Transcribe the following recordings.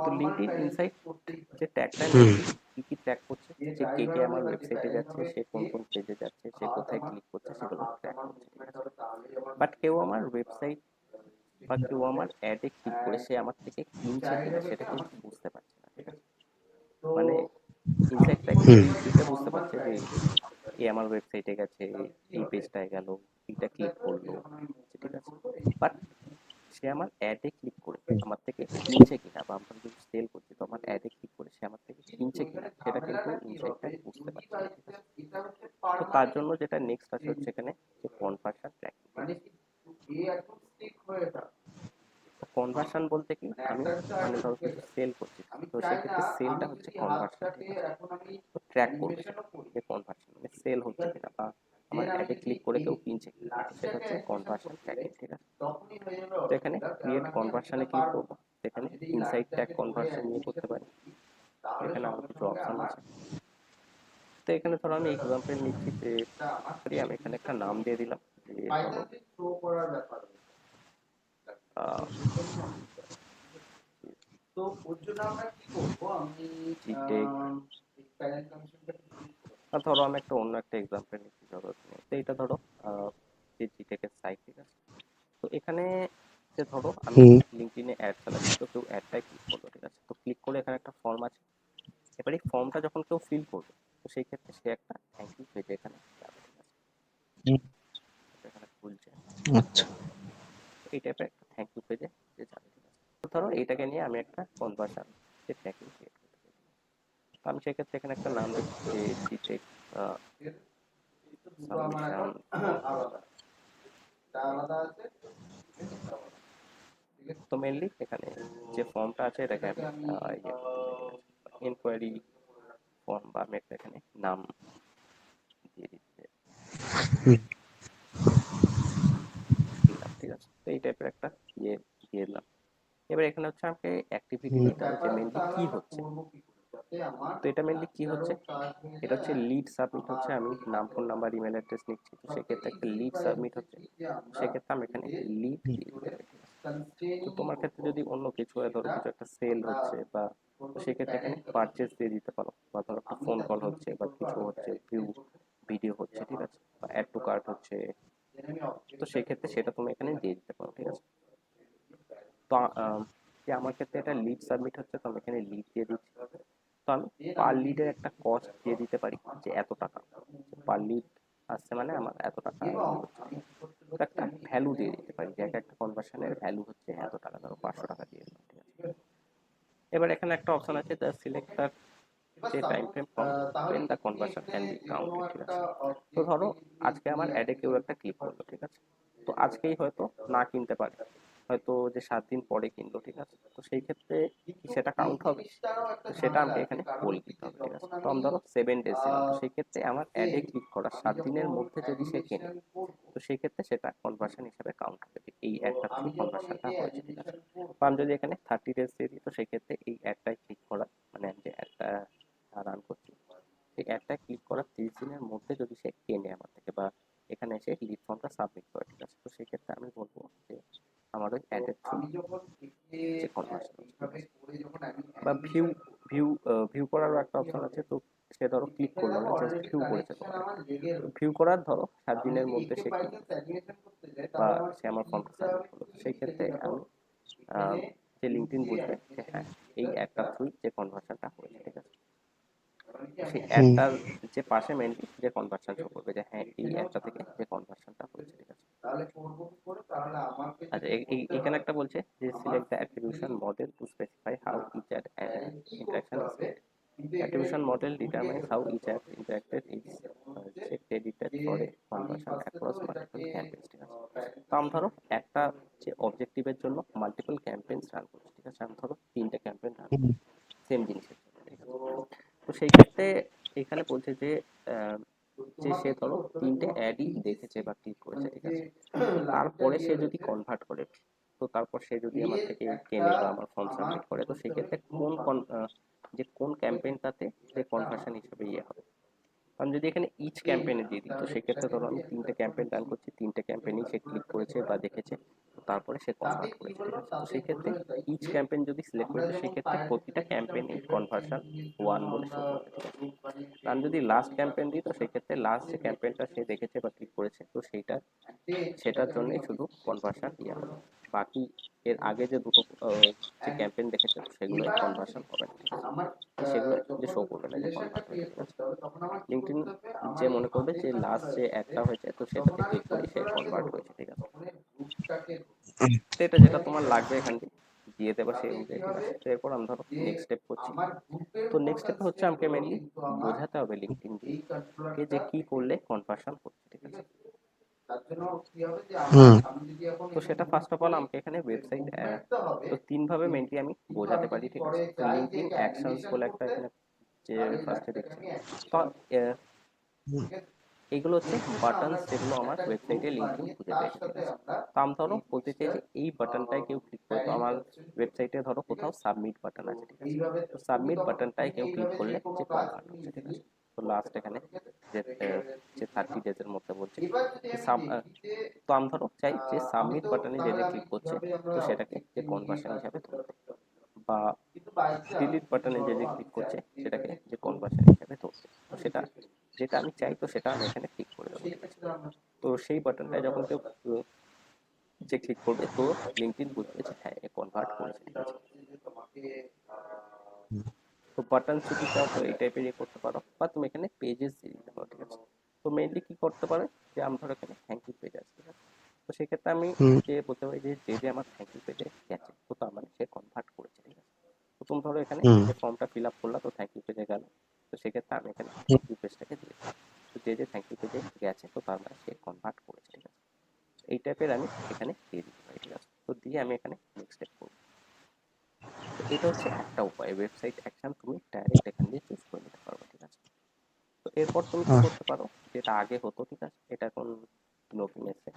তো LinkedIn insight যে ট্যাগটা হুম mainly কি কি ট্র্যাক করছে, যে কে কে আমার ওয়েবসাইটে যাচ্ছে, সে কোন কোন পেজে যাচ্ছে, সে কোথায় ক্লিক করছে, সেগুলো ট্র্যাক করছে, ঠিক আছে। বাট কেউ আমার ওয়েবসাইট বা কেউ আমার অ্যাডে ক্লিক করে সে আমার থেকে কিনছে কিনা সেটা কিন্তু বুঝতে পারছে না, ঠিক আছে। মানে ইনসাইট ট্র্যাকিং হুম এটা বুঝতে পারছে যে এ আমার ওয়েবসাইটে গেছে, এই পেজটায় গেল, এইটা ক্লিক করলো, ঠিক আছে। বাট সে আমার অ্যাডে ক্লিক করে আমার থেকে কিনছে কিনা, বা আমরা যদি সেল করছি তো আমার অ্যাডে ক্লিক করে সে আমার থেকে কিনছে কিনা সেটা কিন্তু ইনসাইটটা বুঝতে পারছে না, ঠিক আছে। তো তার জন্য যেটা নেক্সট আছে হচ্ছে এখানে যে কনভার্সন ট্র্যাকিং। তো কনভার্সন বলতে কি, আমি মানে ধরো কিছু সেল করছি, তো সেক্ষেত্রে সেলটা হচ্ছে কনভার্সন, ঠিক আছে। তো ট্র্যাক করবে যে কনভার্সন মানে সেল হচ্ছে কিনা, বা আমার অ্যাডে ক্লিক করে কেউ কিনছে কিনা, তো সেটা হচ্ছে কনভার্সন ট্র্যাকিং, ঠিক আছে। তো এখানে ক্রিয়েট কনভার্সনে ক্লিক করবো, এখানে ইনসাইড ট্যাগ কনভার্সন নিয়ে করতে পারি, এখানে আরো কিছু অপশন আছে। তো এখানে ধরো আমি এক্সাম্পল নিচ্ছি যে আমি এখানে একটা নাম দিয়ে দিলাম যে ধরো জিটেক, ধরো আমি একটা অন্য একটা এক্সাম্পল নিচ্ছি, ধরো তো এটা ধরো যে জিটেকের সাইট, ঠিক আছে। তো এখানে যে ধরো আমি হুম লিঙ্কডইনে অ্যাড চালাচ্ছি, তো কেউ অ্যাডটাই ক্লিক করলো, ঠিক আছে। তো ক্লিক করে এখানে একটা ফর্ম আছে, এবার এই ফর্মটা যখন কেউ ফিল করবে তো সেই ক্ষেত্রে সে একটা থ্যাংক ইউ পেজে এখানে যাবে, ঠিক আছে। হুম, এখানে খুলছে, আচ্ছা তো এই টাইপের একটা থ্যাংক ইউ পেজে যে যাবে, ঠিক আছে। তো ধরো এইটাকে নিয়ে আমি একটা কনভার্সন যে ট্র্যাকিং ক্রিয়েট করতে চাই, তো আমি সেক্ষেত্রে এখানে একটা নাম দিচ্ছি যে জিটেক সাবমিশন, তো মেনলি এখানে যে ফর্মটা আছে এটাকে আমি ইনকোয়ারি ফর্ম, বা আমি একটা এখানে নাম দিয়ে দিতে হুম দিলাম, ঠিক আছে। তো এই টাইপের একটা ইয়ে দিয়ে দিলাম। এবার এখানে হচ্ছে আমাকে অ্যাক্টিভিটি হুম দিতে হবে যে মেনলি কি হচ্ছে। তো এটা মেনলি কি হচ্ছে, এটা হচ্ছে লিড সাবমিট হচ্ছে, আমি নাম, ফোন নাম্বার, ইমেল অ্যাড্রেস নিচ্ছি, তো সেক্ষেত্রে একটা লিড সাবমিট হচ্ছে, সেক্ষেত্রে আমি এখানে লিড দিয়ে দিতে পারি, ঠিক আছে। তো তোমার ক্ষেত্রে যদি অন্য কিছু হয়, ধরো কিছু একটা সেল হচ্ছে, বা তো সেক্ষেত্রে এখানে পারচেস দিয়ে দিতে পারো, বা ধরো একটা ফোন কল হচ্ছে, বা কিছু হচ্ছে ভিউ ভিডিও হচ্ছে, ঠিক আছে, বা অ্যাড টু কার্ট হচ্ছে, তো সেক্ষেত্রে সেটা তুমি এখানে দিয়ে দিতে পারো, ঠিক আছে। তো যে আমার ক্ষেত্রে এটা লিড সাবমিট হচ্ছে, তো আমি এখানে লিড দিয়ে দিচ্ছি। তো আমি পার লিডের একটা কস্ট দিয়ে দিতে পারি যে এত টাকা, পার লিড আসছে মানে আমার এত টাকা হচ্ছে, তো একটা ভ্যালু দিয়ে দিতে পারি যে একটা কনভার্সনের ভ্যালু হচ্ছে এত টাকা, ধরো 500 টাকা দিয়ে দিলাম, ঠিক আছে। এবার এখানে একটা অপশন আছে দ্য সিলেক্টার যে time frame from when the conversion can be counted, ঠিক আছে। তো ধরো আজকে আমার অ্যাডে কেউ একটা ক্লিক করলো, ঠিক আছে, তো আজকেই হয়তো না কিনতে পারে, হয়তো যে 7 দিন পরে কিনলো, ঠিক আছে। তো সেই ক্ষেত্রে কি সেটা কাউন্ট হবে, তো সেটা আমাকে এখানে বলে দিতে হবে, ঠিক আছে। তো আমি ধরো 7 ডেজ দিলাম, তো সেই ক্ষেত্রে আমার অ্যাডে ক্লিক করা 7 দিনের মধ্যে যদি সে কেনে, তো সেই ক্ষেত্রে সেটা কনভার্সন হিসেবে কাউন্ট হবে, এই অ্যাডটা থ্রু কনভার্সনটা হয়েছে, ঠিক আছে। তো আমি যদি এখানে 30 ডেজ দিয়ে দিই, তো সেই ক্ষেত্রে এই অ্যাডটাই ক্লিক করা মানে আমি যে অ্যাডটা রান করছি, সেই অ্যাডটা ক্লিক করার 30 দিনের মধ্যে যদি সে কেনে আমার থেকে, বা এখানে এসে লিড ফর্মটা সাবমিট করে, ঠিক আছে। তো সেই ক্ষেত্রে আমি বলবো যে আমার ওই অ্যাডের থ্রু যে কনভার্সন, বা ভিউ ভিউ ভিউ করারও একটা অপশন আছে। তো সে ধরো ক্লিক করলো না, জাস্ট ভিউ করেছে, তোমার ভিউ করার ধরো 7 দিনের মধ্যে সে কিনলো, বা সে আমার ফর্মটা সাবমিট করলো, তো সেই ক্ষেত্রে আমি যে লিঙ্কডইন বুঝবে যে হ্যাঁ এই অ্যাডটা থ্রুই যে কনভার্সনটা হয়েছে, ঠিক আছে। সেই হুম অ্যাডটার যে পাশে মেনলি যে কনভার্সন শো করবে যে হ্যাঁ এই অ্যাডটা থেকে যে কনভার্সনটা হয়েছে, ঠিক আছে। আচ্ছা এখানে একটা বলছে যে select the attribution model to specify how each ad interaction is made. Attribution model determines how each app interacted is credited for a conversion across multiple campaigns, ঠিক আছে। তো আমি ধরো একটা যে অবজেক্টিভের জন্য মাল্টিপল ক্যাম্পেইনস রান করছি, ঠিক আছে, আমি ধরো 3টে ক্যাম্পেইন রান হুম করছি সেম জিনিসের জন্য, ঠিক আছে। তো সেই ক্ষেত্রে এখানে বলছে যে আহ, যে সে ধরো 3টে অ্যাডই দেখেছে বা ক্লিক করেছে, ঠিক আছে। তারপরে সে যদি কনভার্ট করে, তো তারপর সে যদি আমার থেকে কেনে বা আমার ফর্ম সাবমিট করে, তো সেই ক্ষেত্রে যে কোন ক্যাম্পেইনটাতে যে কনভার্সন হিসেবে ইয়ে হবে। আমি যদি এখানে ইচ ক্যাম্পেইনে দিয়ে দিই, তো সেক্ষেত্রে ধরো আমি 3টে ক্যাম্পেইন রান করছি, 3টে ক্যাম্পেইনই সে ক্লিক করেছে বা দেখেছে, তারপরে সে কনভার্ট করেছে, ঠিক আছে। তো সেই ক্ষেত্রে ইচ ক্যাম্পেইন যদি সিলেক্ট করি, তো সেই ক্ষেত্রে প্রতিটা ক্যাম্পেইনে কনভার্সন 1 বলে শো করবে, ঠিক আছে। আমি যদি লাস্ট ক্যাম্পেইন দিই, তো সেই ক্ষেত্রে লাস্ট যে ক্যাম্পেইনটা সে দেখেছে বা ক্লিক করেছে, তো সেটার জন্যই শুধু কনভার্সন ইয়ে হবে। বাকি এর আগে যে দুটো যে ক্যাম্পেইন দেখেছে, তো সেগুলোই কনভার্সন হবে না, ঠিক আছে। সেগুলো যে শো করবে না যে কনভার্ট হয়েছে, ঠিক আছে। লিঙ্কডইন যে মনে করবে যে লাস্ট যে অ্যাডটা হয়েছে, তো সেটাতে ক্লিক করি সে কনভার্ট হয়েছে, ঠিক আছে। তো এটা যেটা তোমার লাগবে এখান থেকে দিয়ে দেবা সেই অনুযায়ী, ঠিক আছে। তো এরপর আমি ধরো নেক্সট স্টেপ করছি। তো নেক্সট স্টেপে হচ্ছে আমাকে মেনলি বোঝাতে হবে লিঙ্কডইন কে যে কি করলে কনভার্সন হচ্ছে, ঠিক আছে। হুম তো সেটা ফার্স্ট অফ অল আমাকে এখানে ওয়েবসাইট তো তিন ভাবে মেনলি আমি বোঝাতে পারি, ঠিক আছে। তো লিঙ্কডইন অ্যাকশনস বলে একটা এখানে যে ফার্স্টে দেখছি, তো হুম এইগুলো হচ্ছে বাটনস যেগুলো আমার ওয়েবসাইটে লিঙ্কডইন খুঁজে পেয়েছে, ঠিক আছে। তো আমি ধরো বলতে চাই যে এই বাটনটায় কেউ ক্লিক করে, তো আমার ওয়েবসাইটে ধরো কোথাও সাবমিট বাটন আছে, ঠিক আছে। তো সাবমিট বাটনটায় কেউ ক্লিক করলে যে কনভার্ট হচ্ছে, ঠিক আছে। তো লাস্ট এখানে যে যে 30 ডেজের মধ্যে বলছে যে তো আমি ধরো চাই যে সাবমিট বাটনে যে ক্লিক করছে, তো সেটাকে যে কনভার্সন হিসাবে ধরতে, বা ডিলিট বাটনে যে ক্লিক করছে সেটাকে যে কনভার্সন হিসাবে ধরতে। তো সেটা যেটা আমি চাই, তো সেটা আমি এখানে ক্লিক করে দেবো, ঠিক আছে। তো সেই বাটনটা যখন কেউ যে ক্লিক করবে, তো লিঙ্কডইন বুঝবে যে হ্যাঁ এ কনভার্ট করেছে, ঠিক আছে। হুম তো বাটন যদি চাও তো এই টাইপের ইয়ে করতে পারো, বা তুমি এখানে পেজেস দিয়ে দিতে পারো, ঠিক আছে। তো মেইনলি কি করতে পারে যে আমি ধরো এখানে থ্যাংক ইউ পেজ আছে, ঠিক আছে। তো সেক্ষেত্রে আমি হুম যে বলতে পারি যে যে আমার থ্যাংক ইউ পেজে গেছে, তো তার মানে সে কনভার্ট করেছে, ঠিক আছে। তো তুমি ধরো এখানে হুম যে ফর্মটা ফিল আপ করলা, তো থ্যাংক ইউ পেজে গেল, তো সেক্ষেত্রে আমি এখানে থ্যাংক ইউ পেজটাকে দিয়ে দিই। তো যে থ্যাংক ইউ পেজে গেছে, তো তার মানে সে কনভার্ট করেছে, ঠিক আছে। এই টাইপের আমি এখানে দিয়ে দিতে পারি, ঠিক আছে। তো দিয়ে আমি এখানে নেক্সট স্টেপ করবো। তো এটা হচ্ছে একটা উপায়, ওয়েবসাইট অ্যাকশন তুমি ডাইরেক্ট এখান দিয়ে চুজ করে নিতে পারবে, ঠিক আছে। তো এরপর তুমি কি করতে পারো, যেটা আগে হতো, ঠিক আছে, এটা এখন নতুন এসে।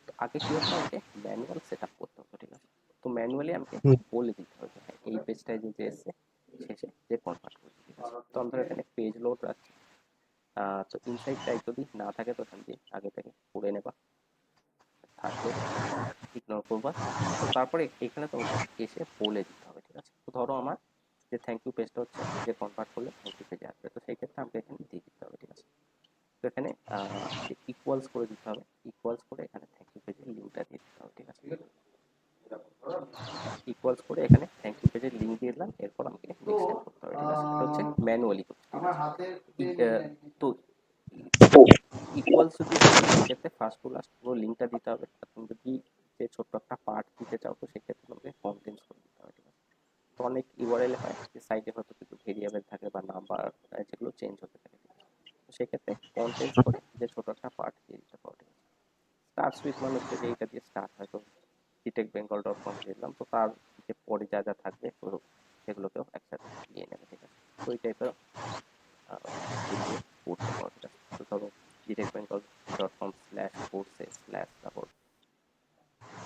তো আগে কি হতো, আমাকে ম্যানুয়াল সেট আপ করতে হতো, ঠিক আছে। তো ম্যানুয়ালি আমাকে হুম বলে দিতে হবে হ্যাঁ এই পেজটায় যে এসছে শেষে যে কনভার্ট করছে, ঠিক আছে। তো আমরা এখানে পেজ লোড রাখছি। তো ইনসাইড ট্যাগ যদি না থাকে, তো এখান দিয়ে আগে থেকে করে নেবা, থাকলে ইগনোর করবা। তো তারপরে এখানে তোমাকে এসে বলে দিতে হবে, ঠিক আছে। তো ধরো আমার যে থ্যাংক ইউ পেজটা হচ্ছে যে কনভার্ট করলে থ্যাংক ইউ পেজে আসবে, তো সেই ক্ষেত্রে আমাকে এখানে দিয়ে দিতে হবে, ঠিক আছে। তো এখানে যে ইকুয়ালস করে দিতে হবে, ইকুয়ালস করে এখানে থ্যাংক ইউ পেজের লিঙ্কটা দিয়ে দিতে হবে, ঠিক আছে। ইকুয়ালস করে এখানে থ্যাংক ইউ পেজের লিঙ্ক দিয়ে দিলাম, এরপর আমাকে নেক্সট স্টেপ করতে হবে, ঠিক আছে। এটা হচ্ছে ম্যানুয়ালি করতে, ঠিক আছে। তো ইকুয়ালস যদি হয়, তো সেক্ষেত্রে ফার্স্ট টু লাস্ট পুরো লিঙ্কটা দিতে হবে। আর তুমি যদি যে ছোট্ট একটা পার্ট দিতে চাও, তো সেক্ষেত্রে তোমাকে কন্টেন্টস করে দিতে হবে, ঠিক আছে। তো অনেক ইউআরএল হয় যে সাইটে হয়তো কিছু ভেরিয়েবল থাকে বা নাম্বার যেগুলো চেঞ্জ হতে থাকে, ঠিক আছে। তো সেক্ষেত্রে কন্টেন্টস করে যে ছোট একটা পার্ট দিয়ে দিতে পারো, ঠিক আছে। স্টার্টস উইথ মানে হচ্ছে যে এইটা দিয়ে স্টার্ট হয়, তো ctekbengal.com দিয়ে দিলাম, তো তার যে পরে যা থাকবে তো সেগুলোকেও একসাথে দিয়ে নেবে, ঠিক আছে। তো এই টাইপের দিয়ে করতে পারো, ঠিক আছে। তো ধরো ctekbengal.com/courses/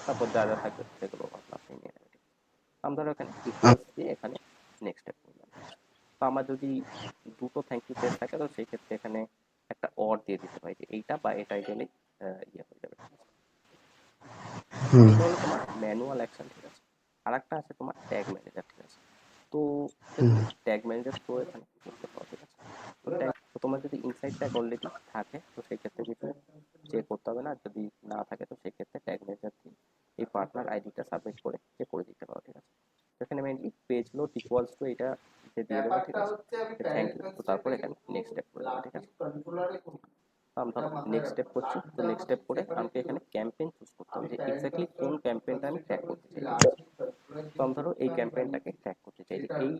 তারপর যা থাকবে সেগুলো আপনি নিয়ে নেবেন, ঠিক আছে। আমি ধরো এখানে ইকুয়ালস দিয়ে এখানে নেক্সট স্টেপ করলাম। তো আমার যদি দুটো থ্যাংক ইউ পেজ থাকে, তো সেই ক্ষেত্রে এখানে একটা অর দিয়ে দিতে পারি যে এইটা বা এটাই গেলেই ইয়ে হয়ে যাবে, ঠিক আছে। হুম এটা হলো তোমার ম্যানুয়াল অ্যাকশন, ঠিক আছে। আর একটা আছে তোমার ট্যাগ ম্যানেজার, ঠিক আছে। তো হুম তুমি ট্যাগ ম্যানেজার তো এখানে করতে পারো, ঠিক আছে। তো ট্যাগ তো তোমার যদি ইনসাইড ট্যাগ অলরেডি থাকে, তো সেই ক্ষেত্রে কিছু চেক করতে হবে না। যদি না থাকে, তো সেই ক্ষেত্রে ট্যাগ ম্যানেজার দিয়ে এই পার্টনার আইডিটা সাবমিট করে যে করে দিতে পারো, ঠিক আছে। তো এখানে mainly page load equals to এটা যে দিয়ে দেবো, ঠিক আছে, থ্যাংক ইউ। তো তারপরে এখানে নেক্সট স্টেপ করে দেবো, ঠিক আছে। আমি ধরো নেক্সট স্টেপ করছি। তো নেক্সট স্টেপ করে আমাকে এখানে ক্যাম্পেইন চুজ করতে হবে যে এক্স্যাক্টলি কোন ক্যাম্পেইনটা আমি ট্র্যাক করতে চাই, ঠিক আছে। তো আমি ধরো এই ক্যাম্পেইনটাকে ট্র্যাক করতে চাই যে এই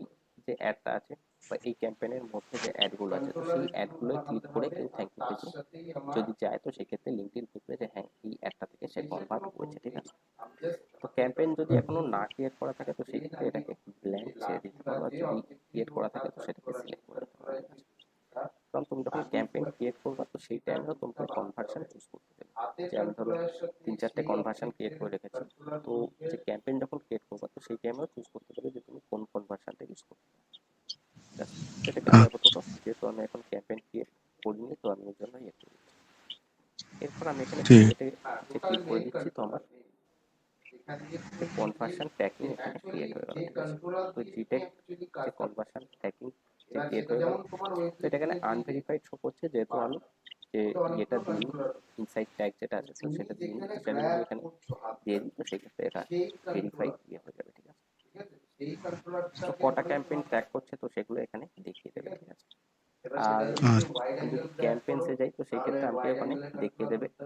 যে অ্যাডটা আছে বা এই ক্যাম্পেইনের মধ্যে যে অ্যাডগুলো আছে, তো সেই অ্যাডগুলোয় ক্লিক করে কেউ থ্যাংক ইউ পেজে যদি যায়, তো সেক্ষেত্রে লিঙ্কডইন বুঝবে যে হ্যাঁ এই অ্যাডটা থেকে সে কনভার্ট করেছে, ঠিক আছে। তো ক্যাম্পেইন যদি এখনো না ক্রিয়েট করা থাকে, তো সেই ক্ষেত্রে এটাকে ব্ল্যাঙ্ক ছেড়ে দিতে পারো। আর যদি ক্রিয়েট করা থাকে, তো সেটাকে সিলেক্ট করে দিতে পারো, ঠিক আছে। কারণ তুমি যখন ক্যাম্পেইন ক্রিয়েট করবা, তো সেই টাইমেও তোমাকে কনভার্সন চুজ করতে দেবে। যে আমি ধরো 3-4টে কনভার্সন ক্রিয়েট করে রেখেছি, তো যে ক্যাম্পেইন যখন ক্রিয়েট করবা, তো সেই টাইমেও চুজ করতে দেবে যে তুমি কোন কনভার্সনটা ইউজ করতে চাও। সেটা ক্ষেত্রে আপাতত যেহেতু আমি এখন ক্যাম্পেইন ক্রিয়েট করিনি, তো আমি এর জন্য ইয়ে করে দিচ্ছি। এরপর আমি এখানে ঠিক ক্রিয়েটে যে ক্লিক করে দিচ্ছি, তো আমার কনভার্সন ট্র্যাকিং এখানে ক্রিয়েট হয়ে গেল, ঠিক আছে। তো জিটেক যে কনভার্সন ট্র্যাকিং যে ক্রিয়েট হয়ে গেল, তো এটা এখানে আনভেরিফাইড শো করছে, যেহেতু আমি যে ইয়েটা দিইনি, ইনসাইড ট্যাগ যেটা আছে তো সেটা দিইনি, তো সেটা যদি এখানে দিয়ে দিই তো সেক্ষেত্রে এটা ভেরিফাই ইয়ে হয়ে যাবে, ঠিক আছে। তো কটা ক্যাম্পেইন ট্র্যাক করছে তো সেগুলো এখানে দেখিয়ে দেবে, ঠিক আছে। আর আমি যদি ক্যাম্পেইনসে যাই তো সেই ক্ষেত্রে আমাকে ওখানে দেখিয়ে দেবে তো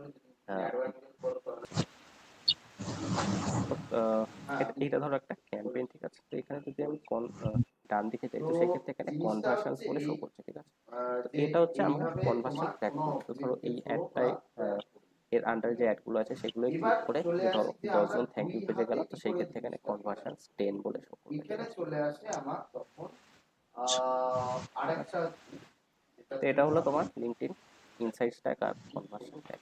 এটা ধরো একটা ক্যাম্পেইন, ঠিক আছে। তো এখানে যদি আমি ডান দিকে যাই তো সেক্ষেত্রে এখানে কনভার্সন বলে শো করছে, ঠিক আছে। তো এটা হচ্ছে আমরা কনভার্সন ট্র্যাক করি। তো ধরো এই অ্যাডটায় এর আন্ডারে যে অ্যাডগুলো আছে সেগুলো ক্লিক করে ধরো 10 জন থ্যাংক ইউ পেজে গেল, তো সেই ক্ষেত্রে এখানে কনভার্সন 10 বলে শো করবে, ঠিক আছে। তো এটা হলো তোমার লিঙ্কডইন ইনসাইটস ট্র্যাক আর কনভার্সন ট্র্যাক।